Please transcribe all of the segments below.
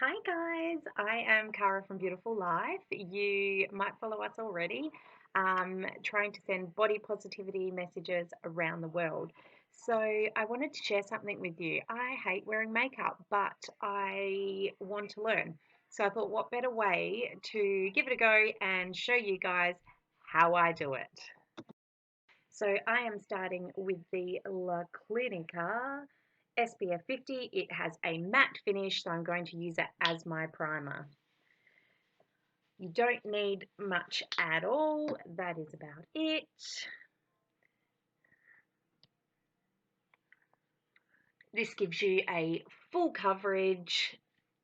Hi guys, I am Cara from Beautiful Life. You might follow us already, trying to send body positivity messages around the world. So I wanted to share something with you. I hate wearing makeup, but I want to learn. So I thought, what better way to give it a go and show you guys how I do it. So I am starting with the La Clinica SPF 50. It has a matte finish, so I'm going to use it as my primer. You don't need much at all. That is about it. This gives you a full coverage,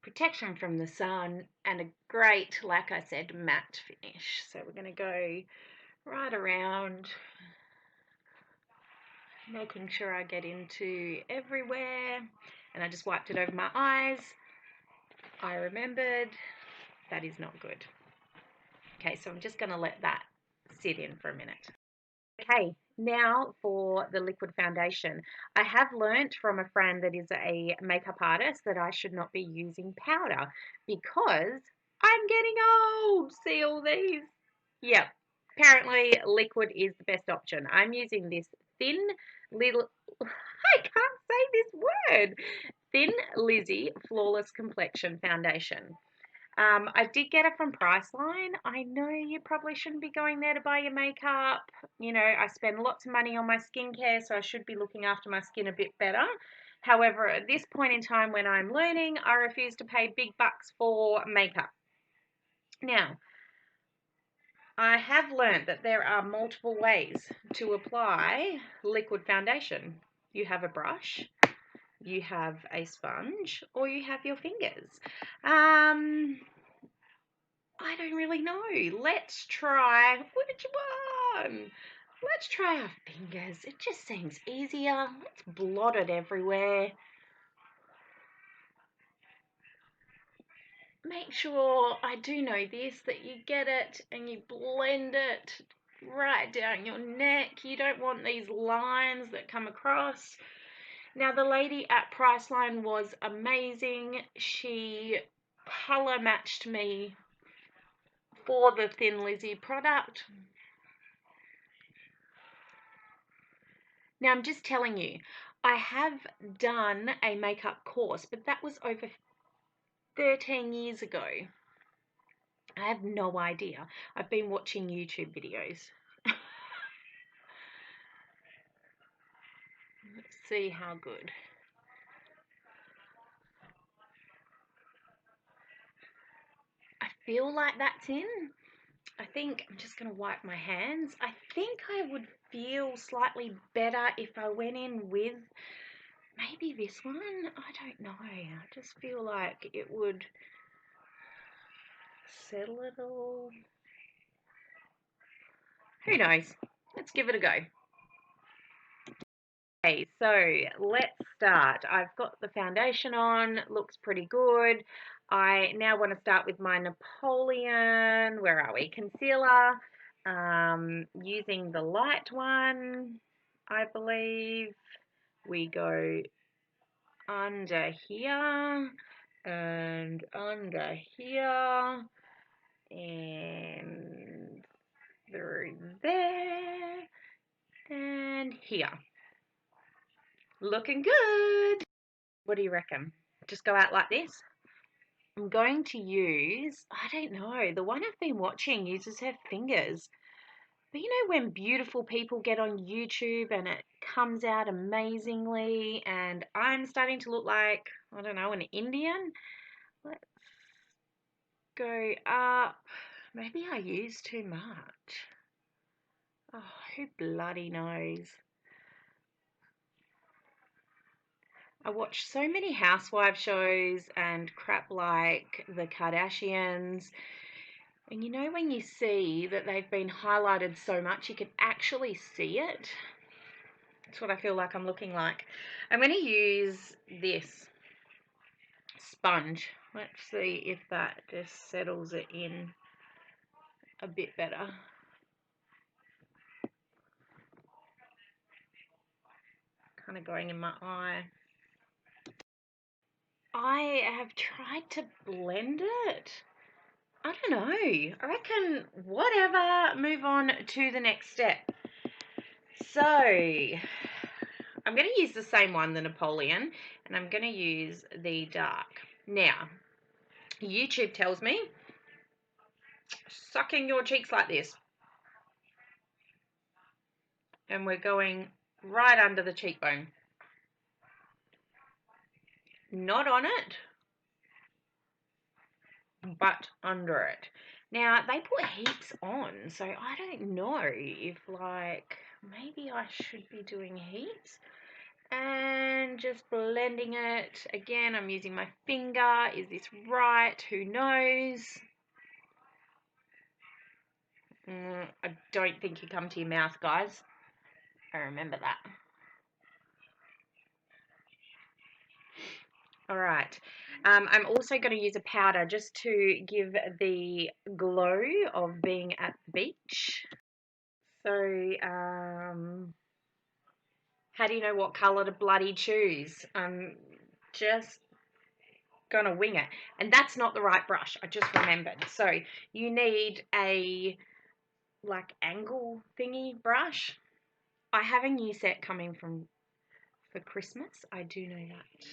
protection from the sun, and a great, like I said, matte finish. So we're going to go right around, making sure I get into everywhere. And I just wiped it over my eyes. I remembered that is not good. Okay, so I'm just going to let that sit in for a minute. Okay, now for the liquid foundation. I have learnt from a friend that is a makeup artist that I should not be using powder because I'm getting old. See all these? Yep. Apparently liquid is the best option. I'm using this thin little, I can't say this word, Thin Lizzy Flawless Complexion Foundation. I did get it from Priceline. I know you probably shouldn't be going there to buy your makeup. You know, I spend lots of money on my skincare, so I should be looking after my skin a bit better. However, at this point in time when I'm learning, I refuse to pay big bucks for makeup. Now, I have learned that there are multiple ways to apply liquid foundation. You have a brush, you have a sponge, or you have your fingers. I don't really know. Let's try which one? Let's try our fingers. It just seems easier. Let's blot it everywhere. Make sure, I do know this, that you get it and you blend it right down your neck. You don't want these lines that come across. Now, the lady at Priceline was amazing. She color matched me for the Thin Lizzy product. Now, I'm just telling you, I have done a makeup course, but that was over 13 years ago. I have no idea. I've been watching YouTube videos. Let's see how good. I feel like that's in. I think I'm just going to wipe my hands. I think I would feel slightly better if I went in with maybe this one. I don't know. I just feel like it would settle it all. Who knows? Let's give it a go. Okay, so let's start. I've got the foundation on, looks pretty good. I now want to start with my Napoleon, where are we? Concealer, using the light one, I believe. We go under here and under here and through there and here. Looking good. What do you reckon? Just go out like this? I'm going to use, I don't know, the one I've been watching uses her fingers. But you know when beautiful people get on YouTube and it comes out amazingly and I'm starting to look like, I don't know, an Indian? Let's go up. Maybe I use too much. Oh, who bloody knows? I watch so many housewife shows and crap like the Kardashians. And you know when you see that they've been highlighted so much, you can actually see it? That's what I feel like I'm looking like. I'm going to use this sponge. Let's see if that just settles it in a bit better. Kind of going in my eye. I have tried to blend it. I don't know. I reckon whatever, move on to the next step. So I'm going to use the same one, the Napoleon, and I'm going to use the dark. Now, YouTube tells me sucking your cheeks like this. And we're going right under the cheekbone. Not on it, but under it. Now, they put heaps on, so I don't know if, like, maybe I should be doing heaps. And just blending it. Again, I'm using my finger. Is this right? Who knows? I don't think you come to your mouth, guys. I remember that. All right. I'm also going to use a powder just to give the glow of being at the beach. So, how do you know what colour to bloody choose? I'm just going to wing it. And that's not the right brush. I just remembered. So, you need a, like, angle thingy brush. I have a new set coming for Christmas. I do know that.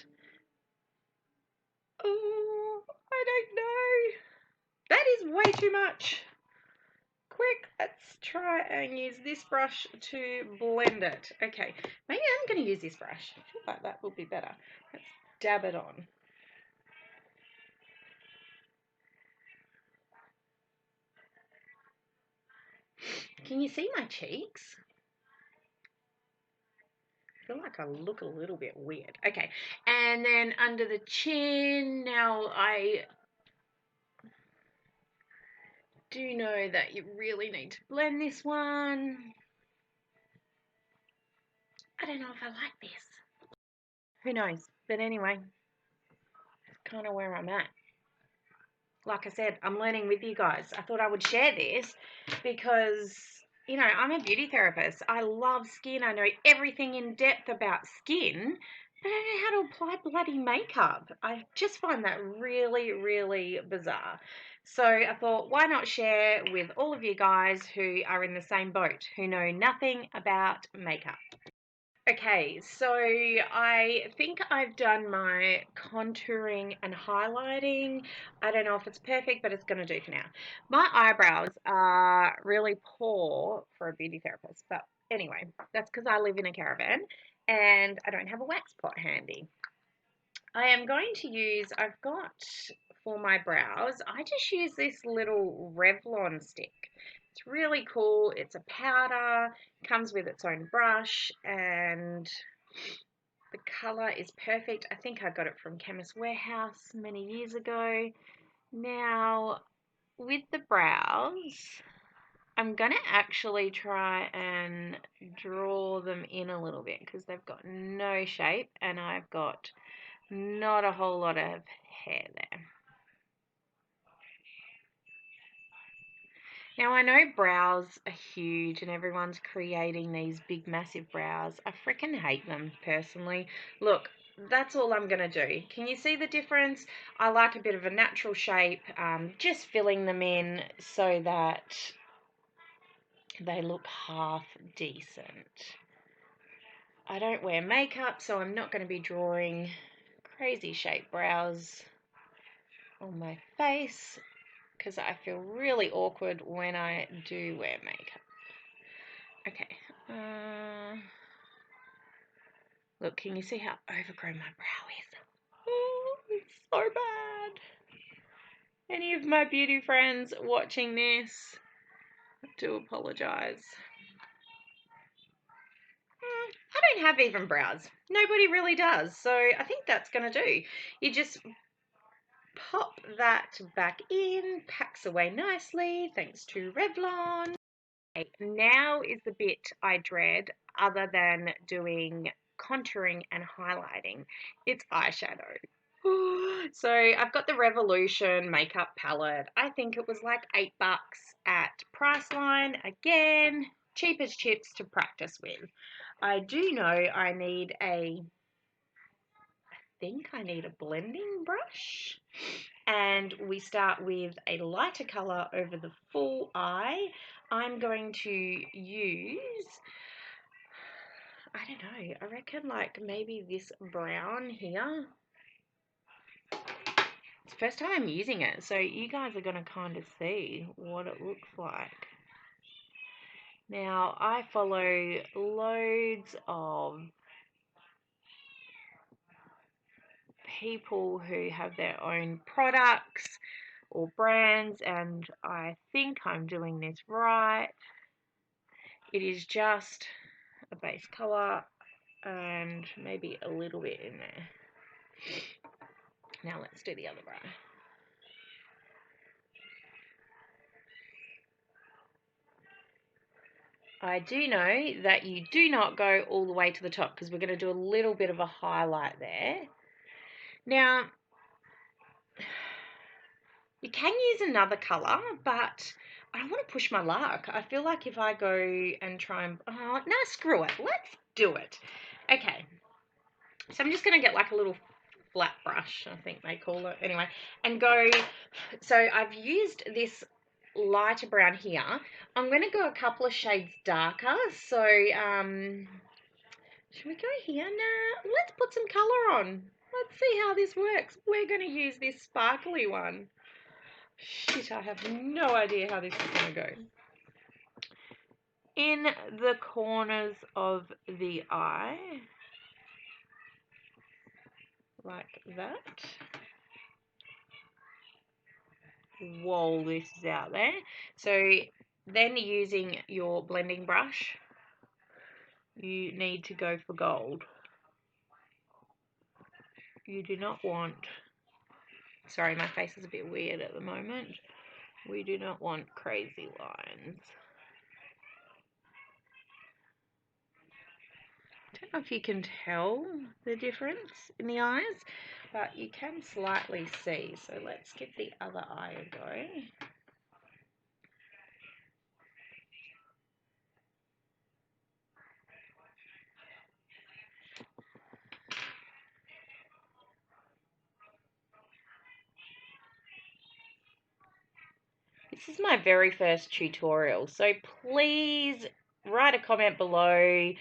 Oh, I don't know. That is way too much. Quick, let's try and use this brush to blend it. Okay, maybe I'm going to use this brush. I feel like that will be better. Let's dab it on. Can you see my cheeks? I feel like I look a little bit weird. Okay, and then under the chin, now I do know that you really need to blend this one. I don't know if I like this. Who knows? But anyway, that's kind of where I'm at. Like I said, I'm learning with you guys. I thought I would share this because, you know, I'm a beauty therapist. I love skin. I know everything in depth about skin, but I don't know how to apply bloody makeup. I just find that really, really bizarre. So I thought, why not share with all of you guys who are in the same boat, who know nothing about makeup. Okay, so I think I've done my contouring and highlighting. I don't know if it's perfect, but it's going to do for now. My eyebrows are really poor for a beauty therapist, but anyway, that's because I live in a caravan and I don't have a wax pot handy. I am going to use, I've got for my brows, I just use this little Revlon stick. It's really cool. It's a powder, comes with its own brush, and the color is perfect. I think I got it from Chemist Warehouse many years ago. Now, with the brows, I'm going to actually try and draw them in a little bit because they've got no shape and I've got not a whole lot of hair there. Now, I know brows are huge and everyone's creating these big, massive brows. I freaking hate them, personally. Look, that's all I'm going to do. Can you see the difference? I like a bit of a natural shape, just filling them in so that they look half decent. I don't wear makeup, so I'm not going to be drawing crazy shaped brows on my face, because I feel really awkward when I do wear makeup. Okay. Look, can you see how overgrown my brow is? Oh, it's so bad. Any of my beauty friends watching this, I do apologise. I don't have even brows. Nobody really does. So I think that's going to do. You just pop that back in, packs away nicely, thanks to Revlon. Okay, now is the bit I dread other than doing contouring and highlighting. It's eyeshadow. So I've got the Revolution makeup palette. I think it was like $8 at Priceline. Again, cheap as chips to practice with. I do know I need a think I need a blending brush. And we start with a lighter colour over the full eye. I'm going to use, I don't know, I reckon like maybe this brown here. It's the first time I'm using it, so you guys are going to kind of see what it looks like. Now, I follow loads of people who have their own products or brands, and I think I'm doing this right. It is just a base colour and maybe a little bit in there. Now let's do the other brow. I do know that you do not go all the way to the top because we're going to do a little bit of a highlight there. Now, you can use another colour, but I don't want to push my luck. I feel like if I go and try and... Oh, no, screw it. Let's do it. Okay. So I'm just going to get like a little flat brush, I think they call it. Anyway, and go... So I've used this lighter brown here. I'm going to go a couple of shades darker. So, should we go here? Nah, let's put some colour on. Let's see how this works. We're going to use this sparkly one. Shit, I have no idea how this is going to go. In the corners of the eye, like that. Whoa, this is out there. So then using your blending brush, you need to go for gold. You do not want, sorry, my face is a bit weird at the moment. We do not want crazy lines. I don't know if you can tell the difference in the eyes, but you can slightly see. So let's give the other eye a go. This is my very first tutorial, so please write a comment below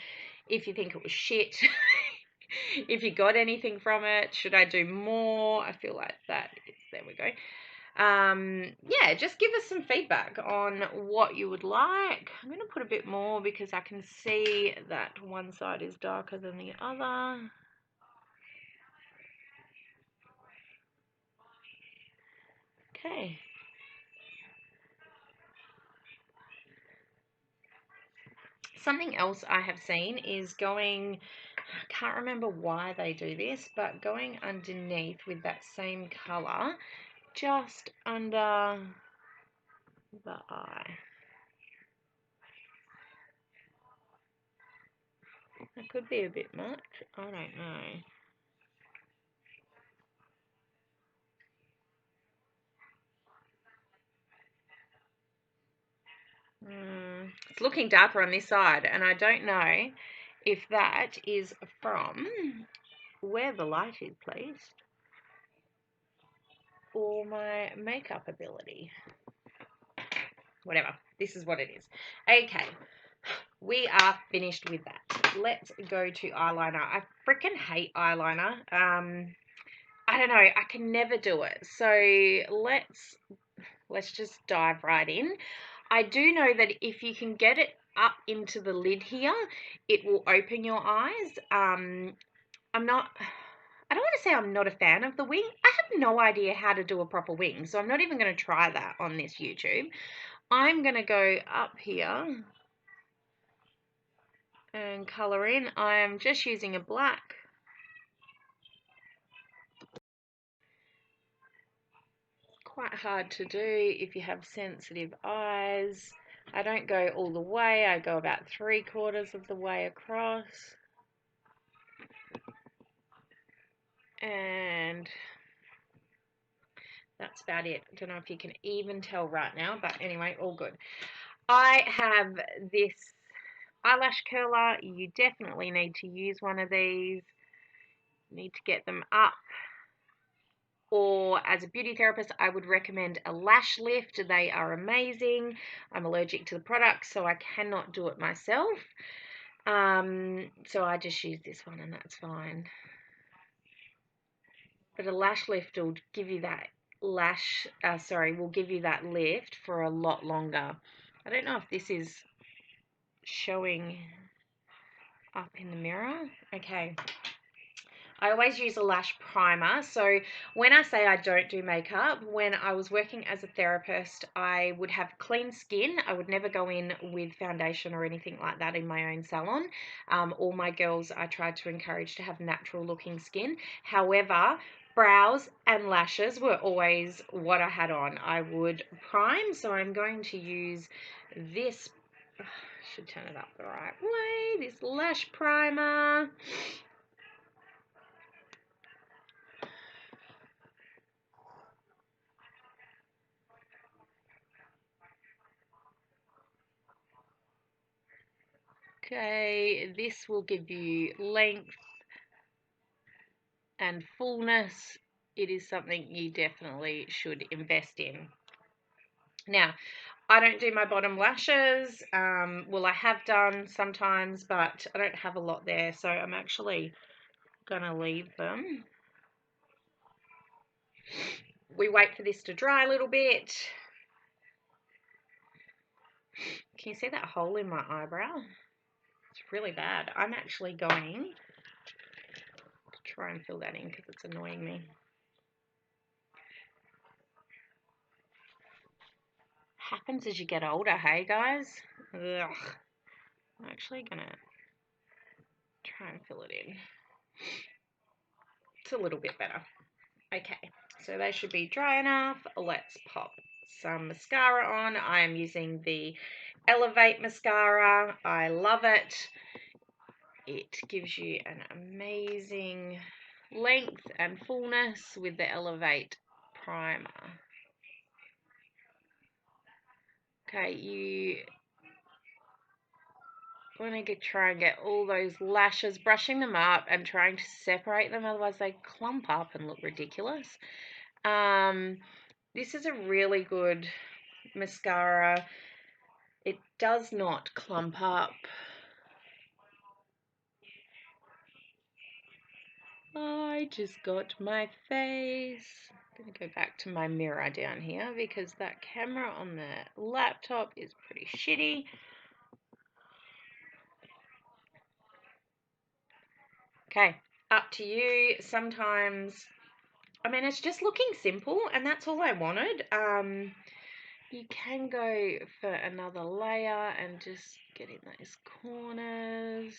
if you think it was shit. If you got anything from it, should I do more? I feel like that is, there we go. Yeah, just give us some feedback on what you would like. I'm going to put a bit more because I can see that one side is darker than the other. Okay. Something else I have seen is going, I can't remember why they do this, but going underneath with that same colour, just under the eye. That could be a bit much, I don't know. It's looking darker on this side, and I don't know if that is from where the light is placed or my makeup ability. Whatever, this is what it is. Okay, we are finished with that. Let's go to eyeliner. I freaking hate eyeliner. I don't know, I can never do it. So let's just dive right in. I do know that if you can get it up into the lid here, it will open your eyes. I don't want to say I'm not a fan of the wing. I have no idea how to do a proper wing, so I'm not even going to try that on this YouTube. I'm going to go up here and colour in. I am just using a black. Quite hard to do if you have sensitive eyes. I don't go all the way. I go about 3/4 of the way across. And that's about it. I don't know if you can even tell right now, but anyway, all good. I have this eyelash curler. You definitely need to use one of these. need to get them up. Or as a beauty therapist, I would recommend a lash lift. They are amazing. I'm allergic to the product, so I cannot do it myself. So I just use this one and that's fine. But a lash lift will give you that will give you that lift for a lot longer. I don't know if this is showing up in the mirror. Okay. I always use a lash primer. So when I say I don't do makeup, when I was working as a therapist, I would have clean skin. I would never go in with foundation or anything like that in my own salon. All my girls I tried to encourage to have natural looking skin. However, brows and lashes were always what I had on. I would prime, so I'm going to use this, should turn it up the right way, this lash primer. Okay, this will give you length and fullness. It is something you definitely should invest in. Now, I don't do my bottom lashes. Well, I have done sometimes, but I don't have a lot there, so I'm actually gonna leave them. We wait for this to dry a little bit. Can you see that hole in my eyebrow? It's really bad. I'm actually going to try and fill that in because it's annoying me. Happens as you get older, hey guys? Ugh. I'm actually gonna try and fill it in. It's a little bit better. Okay, so they should be dry enough. Let's pop some mascara on. I am using the Elevate mascara. I love it. It gives you an amazing length and fullness with the Elevate primer. Okay, you want to try and get all those lashes, brushing them up and trying to separate them, otherwise they clump up and look ridiculous. This is a really good mascara. It does not clump up. I just got my face. I'm going to go back to my mirror down here because that camera on the laptop is pretty shitty. Okay, up to you. Sometimes, I mean, it's just looking simple and that's all I wanted. You can go for another layer and just get in those corners.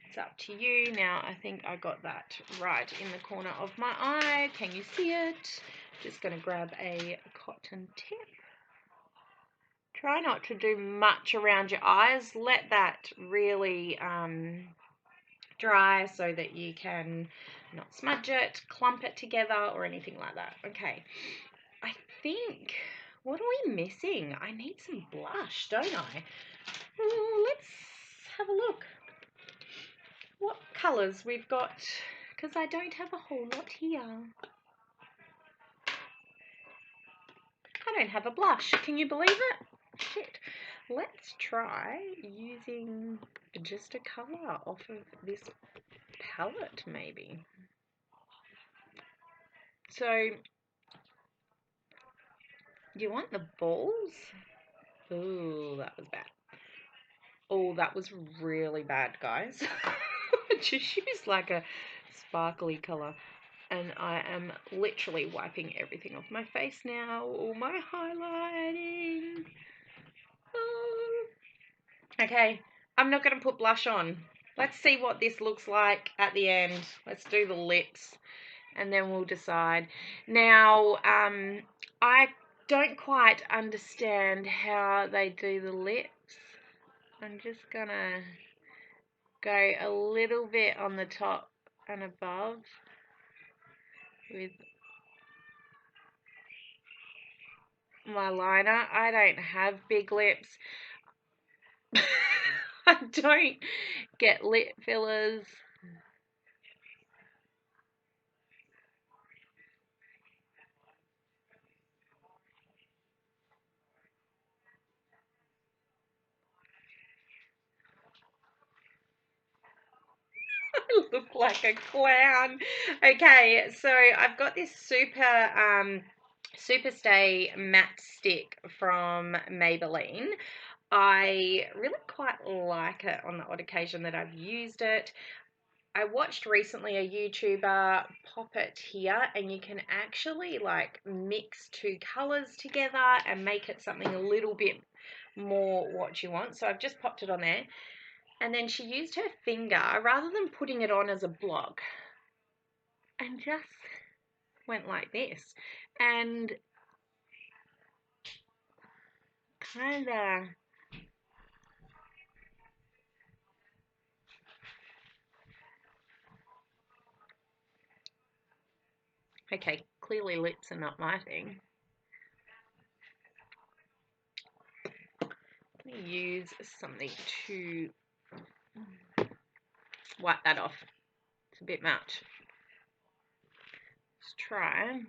It's up to you. Now, I think I got that right in the corner of my eye. Can you see it? Just going to grab a cotton tip. Try not to do much around your eyes. Let that really dry so that you can not smudge it, clump it together or anything like that. Okay, I think, what are we missing? I need some blush, don't I? Let's have a look. What colours we've got, because I don't have a whole lot here. I don't have a blush. Can you believe it? Shit. Let's try using just a colour off of this palette, maybe. So, do you want the balls? Ooh, that was bad. Oh, that was really bad, guys. Just use like a sparkly colour. And I am literally wiping everything off my face now. All my highlighting. Oh. Okay, I'm not going to put blush on. Let's see what this looks like at the end. Let's do the lips and then we'll decide. Now, I don't quite understand how they do the lips. I'm just going to go a little bit on the top and above with my liner. I don't have big lips. I don't get lip fillers. I look like a clown. Okay, so I've got this Super Stay matte stick from Maybelline. I really quite like it on the odd occasion that I've used it. I watched recently a YouTuber pop it here, and you can actually like mix two colors together and make it something a little bit more what you want. So I've just popped it on there, and then she used her finger rather than putting it on as a block and just went like this and kind of okay, clearly lips are not my thing. I'm going to use something to wipe that off. It's a bit much. Let's try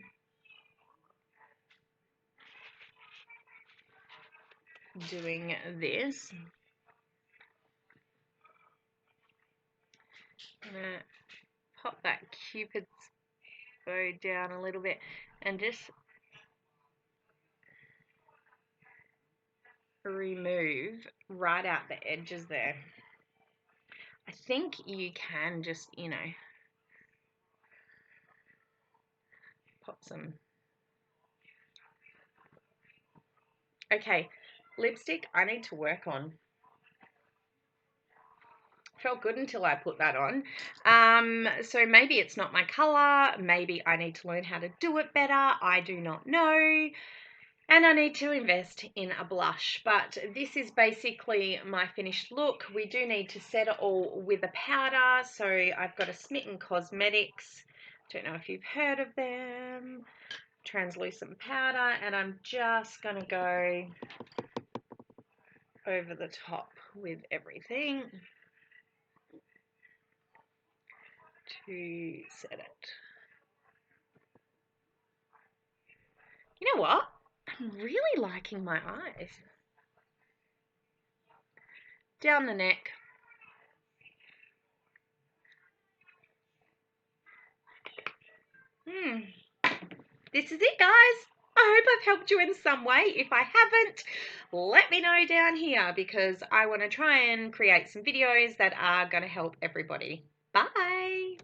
doing this. I'm going to pop that Cupid's bow down a little bit and just remove right out the edges there. I think you can just, you know, pop some. Okay, lipstick I need to work on. Felt good until I put that on. So maybe it's not my color. Maybe I need to learn how to do it better. I do not know. And I need to invest in a blush. But this is basically my finished look. We do need to set it all with a powder. So I've got a Smitten Cosmetics. Don't know if you've heard of them. Translucent powder. And I'm just going to go over the top with everything to set it. You know what? I'm really liking my eyes. Down the neck. This is it, guys. I hope I've helped you in some way. If I haven't, let me know down here because I want to try and create some videos that are going to help everybody. Bye.